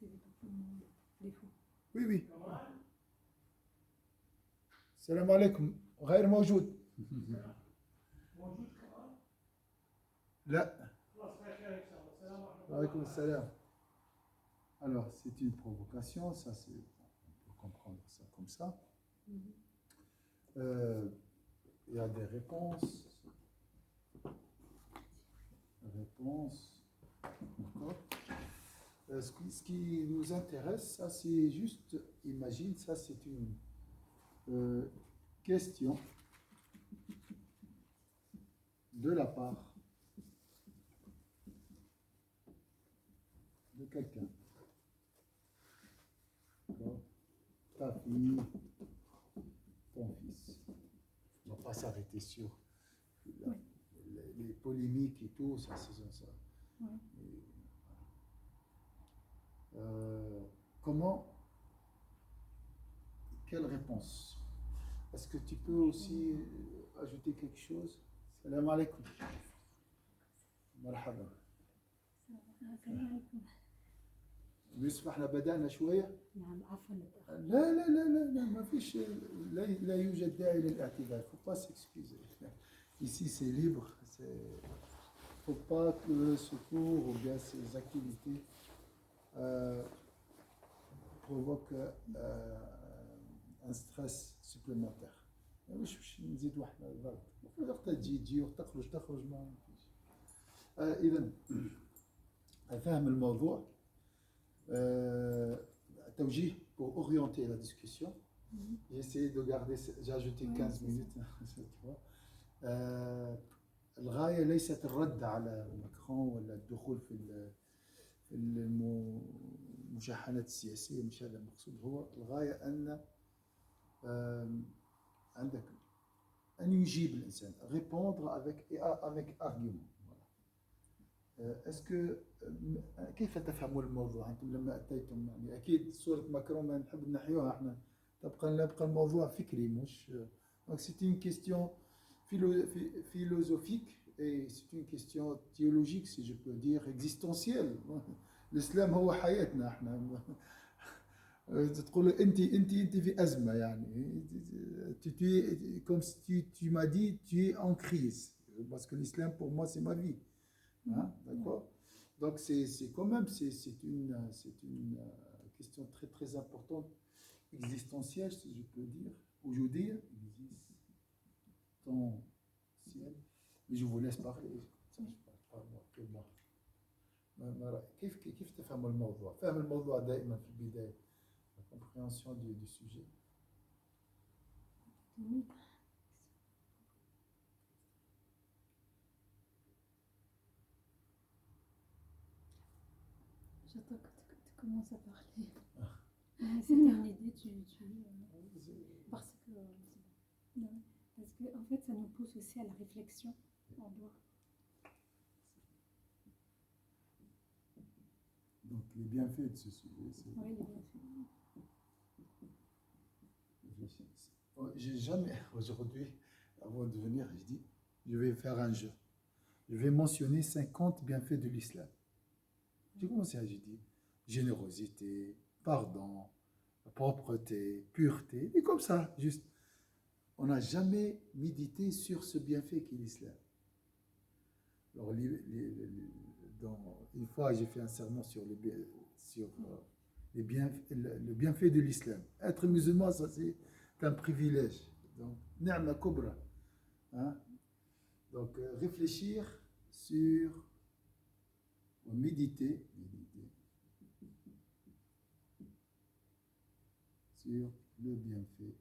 c'est des fois. Oui, oui. Salam alaikum. غير موجود. لا. Alaikum salam. Alors, c'est une provocation, ça c'est, on peut comprendre ça comme ça. Il y a des réponses. D'accord. Ce qui nous intéresse, ça c'est juste, imagine, ça c'est une question de la part de quelqu'un. D'accord. Ta fille, ton fils. On ne va pas s'arrêter sur les polémiques et tout, ça c'est ça. Ouais. Comment, quelle réponse? Est-ce que tu peux aussi ajouter quelque chose? Salam alaikum. مرحبا. السلام عليكم. يوسف احنا بدأنا شوية؟ نعم عفوا. لا لا لا لا لا ما فيش لا يوجد داعي للاعتذار. Il ne faut pas s'excuser. Ici c'est libre. Il ne faut pas que le secours ou bien ces activités provoquent un stress supplémentaire. مش باش نزيد واحد الضغط. وقت تجي وتخرج ما فيش. إذا فهم الموضوع. توجيه pour orienter la discussion. J'ai essayé de garder, j'ai ajouté 15 minutes. الغاية ليست الرد على ماكرون ولا الدخول في المشاحنات السياسية، مش هذا المقصود. هو الغاية أن عندك أن يجيب الإنسان répondre avec argument. Est-ce que كيف تفهموا الموضوع أنتم لما أتيتم؟ يعني أكيد صورة ماكرون ما نحب نحيوها إحنا، تبقى الموضوع فكري مش. Donc c'est une question philosophique et c'est une question théologique si je peux dire, existentielle. الإسلام هو حياتنا إحنا. تقول أنت في أزمة يعني. Comme si tu m'as dit tu es en crise parce que l'islam pour moi c'est ma vie. Hein, d'accord. Donc c'est quand même c'est une question très très importante, existentielle si je peux dire. Aujourd'hui existentielle. Mais je vous laisse parler. Ça, je parle pas moi que moi. كيف تفهم الموضوع؟ فهم الموضوع دائما في البداية. La compréhension du sujet. J'attends que tu commences à parler. C'était une idée, parce que en fait ça nous pousse aussi à la réflexion. On doit. Donc les bienfaits de ce sujet, c'est. Oui, les bienfaits. J'ai jamais, aujourd'hui, avant de venir, j'ai dit, je vais faire un jeu. Je vais mentionner 50 bienfaits de l'islam. J'ai commencé à dire générosité, pardon, propreté, pureté, et comme ça, juste. On n'a jamais médité sur ce bienfait qu'est l'islam. Alors, une fois, j'ai fait un sermon sur le bienfait de l'islam. Être musulman, ça c'est un privilège. Donc, ni'ma kubra. Hein? Donc, réfléchir sur, méditer sur le bienfait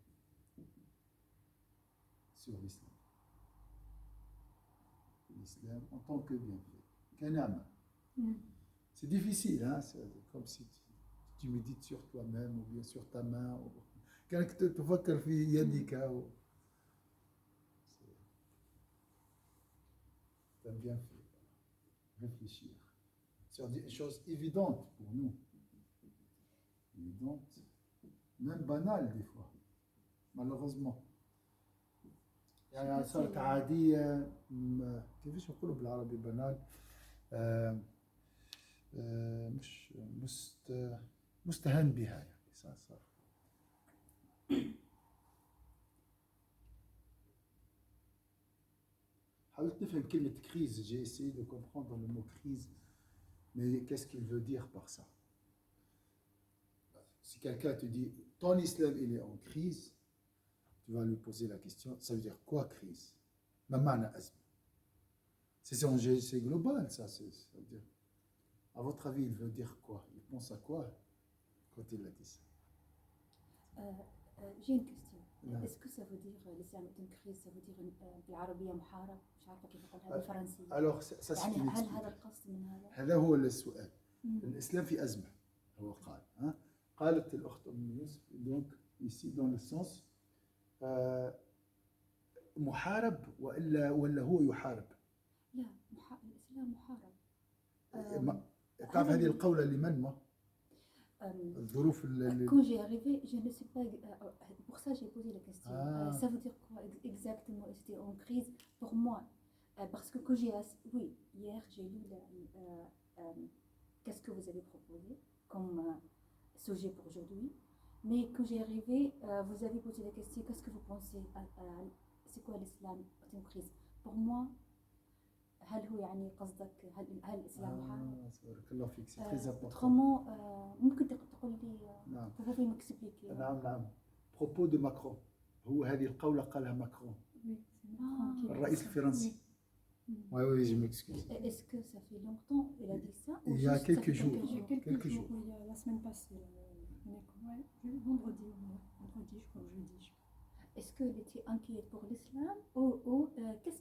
sur l'islam. L'islam en tant que bienfait. Kanama. C'est difficile, hein? C'est comme si tu médites sur toi-même ou bien sur ta main. Quand tu vois qu'elle fait yadika. C'est un bienfait. Réfléchir sur des choses évidentes pour nous. Évidentes, même banales des fois, malheureusement. يعني صارت عادية كيفاش نقولوا بالعربي بنال مش مستهان بها يعني صار. حاولت نفهم كلمة crise, j'ai essayé de comprendre le mot crise, mais qu'est-ce qu'il veut dire par ça? Si quelqu'un te dit ton islam il est en crise, tu vas lui poser la question, ça veut dire quoi crise? ما معنى أزمة? C'est global ça, ça veut dire. À votre avis, il veut dire quoi? Il pense à quoi quand il a dit ça? J'ai une question. نعم. Est-ce que ça veut dire l'islam est une crise, ça veut dire بالعربية محارب؟ مش عارفة كيف أقولها بالفرنسية. Alors ça c'est une يعني هل explication. هذا القصد من هذا؟ هذا هو السؤال. الإسلام في أزمة هو قال ها؟ قالت الأخت أم يوسف donc ici dans le sens محارب ولا هو يحارب؟ لا الإسلام محارب. تعرف هذه القولة لمن ما؟ الظروف Quand j'ai arrivé, je ne sais pas. Pour ça, j'ai posé la question. Ah. Ça veut dire quoi exactement? C'était en crise pour moi. Parce que quand j'ai. Oui, hier, j'ai lu qu'est-ce que vous avez proposé comme sujet pour aujourd'hui. Mais quand j'ai arrivé, vous avez posé la question qu'est-ce que vous pensez? C'est quoi l'islam en crise? Pour moi, هل هو يعني قصدك هل الإسلام محارب؟ بارك الله فيك سي تري امبورطون. autrement ممكن تقول لي نعم. vous pouvez m'expliquer. نعم. propos de Macron. هو هذه القولة قالها ماكرون. الرئيس الفرنسي. Oui, je m'excuse. Est-ce que ça fait longtemps il a dit ça? Il y a quelques jours. Quelques jours. Il y a la semaine passée. Vendredi, je crois, jeudi. Est-ce qu'il était inquiet pour l'islam ou qu'est-ce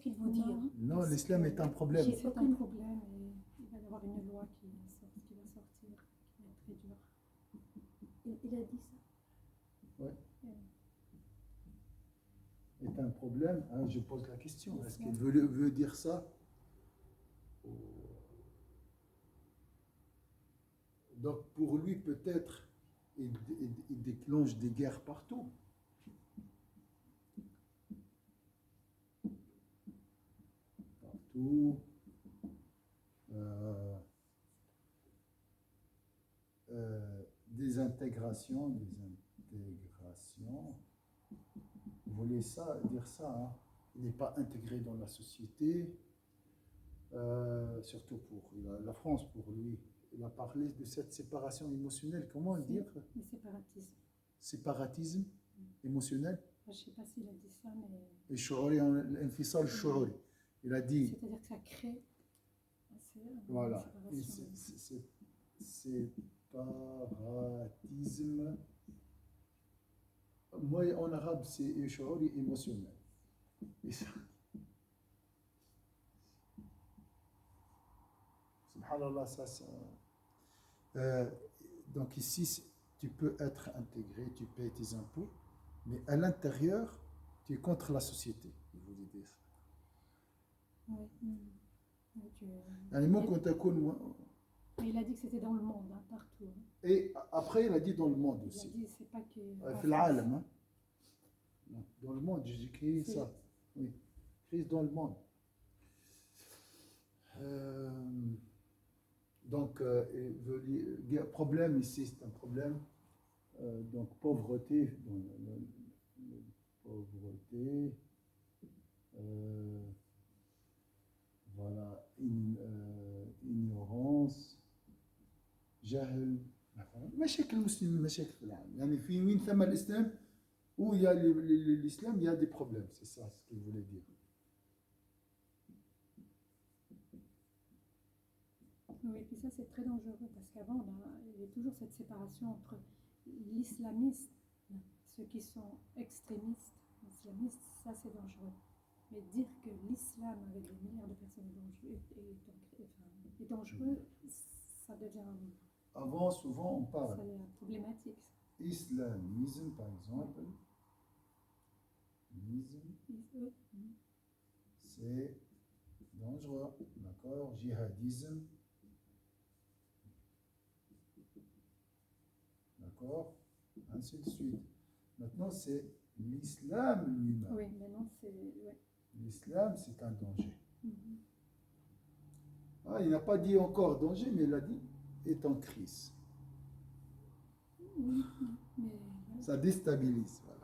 qu'il veut dire? Non, l'islam est un problème. C'est un problème et il va y avoir une loi qui va sortir, qui va être très dure. Il a dit ça? Oui. Est un problème, hein, je pose la question. Est-ce qu'il veut dire ça? Donc pour lui, peut-être, il déclenche des guerres partout. Des intégrations. Vous voulez ça, dire ça, hein? Il n'est pas intégré dans la société, surtout pour la France, pour lui. Il a parlé de cette séparation émotionnelle. Comment le dire? Le séparatisme. Séparatisme émotionnel. Je ne sais pas s'il a dit ça, mais. Et الشعوري, الانفصال الشعوري. Il a dit. C'est-à-dire que ça crée. Voilà. Séparatisme. Moi, en arabe, c'est شعوري émotionnel. Et ça. Subhanallah, ça. Donc ici, tu peux être intégré, tu payes tes impôts, mais à l'intérieur, tu es contre la société. Il voulait dire ça. Oui. Il a dit que c'était dans le monde, hein, partout. Et après, il a dit dans le monde aussi. Il a dit, c'est pas que. Hein. Dans le monde, j'ai écrit ça. Oui, crise dans le monde. Donc, problème ici, c'est un problème. Donc, pauvreté. Pauvreté. Voilà, ignorance. جهل مشاكل المسلمين مشاكل في العالم يعني في وين ثم الإسلام où il y a l'islam il y a des problèmes, c'est ça ce qu'il voulait dire. Oui, et puis ça c'est très dangereux parce qu'avant il y a toujours cette séparation entre l'islamisme, ceux qui sont extrémistes, islamistes, ça c'est dangereux. Mais dire que l'islam avec des milliards de personnes est dangereux, ça devient. Avant, souvent, on parle. Ça devient problématique. Islamisme, par exemple. C'est dangereux, d'accord? Djihadisme. D'accord? Ainsi de suite. Maintenant, c'est l'islam lui-même. Oui, maintenant c'est. Ouais. L'islam, c'est un danger. Ah, il n'a pas dit encore danger, mais il a dit est en crise. Oui, mais Ça déstabilise. Voilà.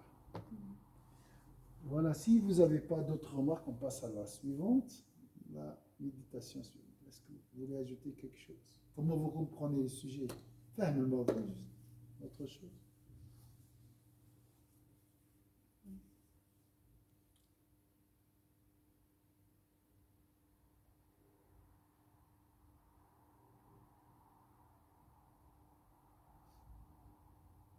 Voilà, si vous n'avez pas d'autres remarques, on passe à la suivante, la méditation suivante. Est-ce que vous voulez ajouter quelque chose? Comment vous comprenez le sujet? Femme le mot, juste autre chose.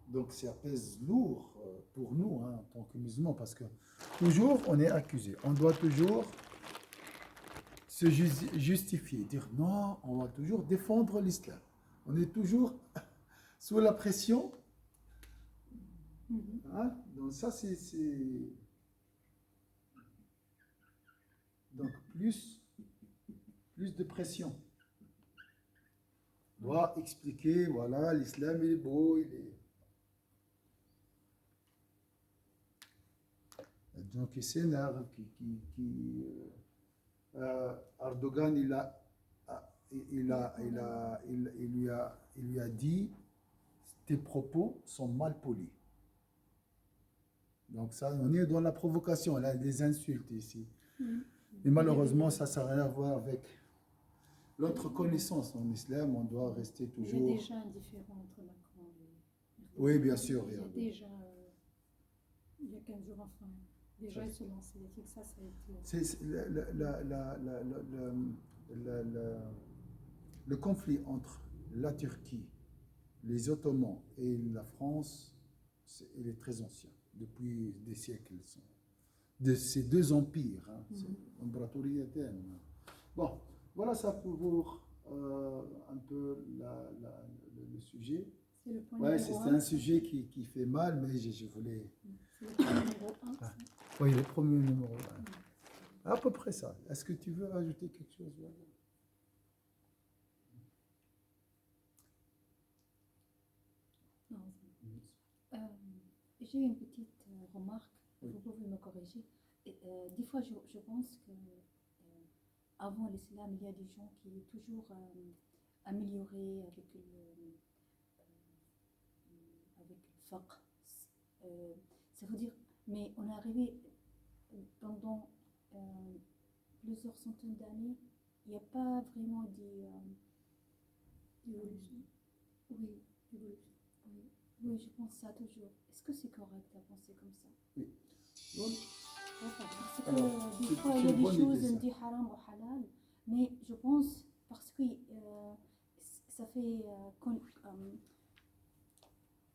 Donc ça pèse lourd pour nous, hein, en tant que musulmans, parce que toujours on est accusé. On doit toujours se justifier, dire non, on va toujours défendre l'islam. On est toujours sous la pression. Hein? Donc ça, c'est... Donc plus de pression. On doit expliquer, voilà, l'islam il est beau, il est... Donc il s'énerve, Erdogan, il lui a dit, tes propos sont mal polis. Donc ça, on est dans la provocation, là, des insultes ici. Et malheureusement, ça n'a rien à voir avec l'autre connaissance. En islam, on doit rester toujours... Il y a déjà un différent entre Macron et... Oui, bien sûr. Il y a déjà... il y a 15 jours, enfin... Déjà, il se lance. Il a dit que ça a été... Le conflit entre la Turquie, les Ottomans et la France, il est très ancien, depuis des siècles. De ces deux empires, hein, Bon, voilà ça pour un peu le sujet. C'est le point Ouais, numéro c'est 1. un sujet qui fait mal, mais je voulais... C'est le point numéro 1. Ah. Oui, le premier numéro 1. À peu près ça. Est-ce que tu veux rajouter quelque chose? Non. J'ai une petite remarque, Oui. vous pouvez me corriger. Des fois, je pense que avant l'islam, il y a des gens qui ont toujours amélioré avec le fiqh. Ça veut dire, mais on est arrivé pendant plusieurs centaines d'années, il n'y a pas vraiment d'évolution. Oui, évolution. Oui, je pense ça toujours. Est-ce que c'est correct à penser comme ça? Oui. Donc, Parce que alors, des c'est fois, il y une a des bonne choses, idée, on ça. dit haram ou halal, mais je pense, parce que ça fait,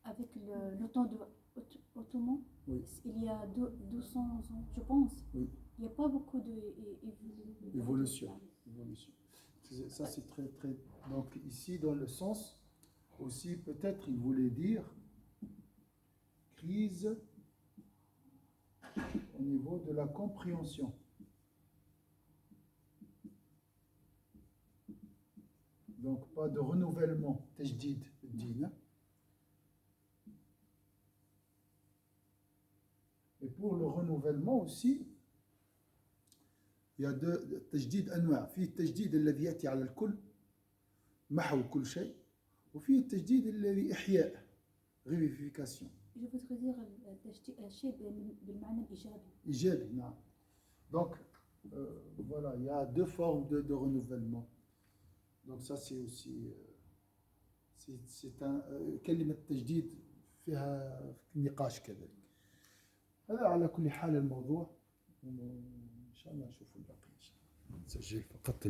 avec le temps de Ottoman, Oui. il y a 200 ans, je pense, Oui. il n'y a pas beaucoup Évolution. Ça, c'est très, très... Donc, ici, dans le sens, aussi, peut-être, il voulait dire crise au niveau de la compréhension. Donc, pas de renouvellement, tajdid, din. Et pour le renouvellement aussi, il y a deux tajdid anwa'. في التجديد الذي يأتي على الكل محو كل شيء وفي التجديد الذي إحياء revivification. Je voudrais dire الشيء بالمعنى الإيجابي. إيجابي, نعم. Donc, voilà, il y a deux formes de renouvellement. Donc ça c'est aussi c'est un كلمة تجديد فيها نقاش كذلك. هذا على كل حال الموضوع إن شاء الله نشوف الباقي إن شاء الله. نسجل فقط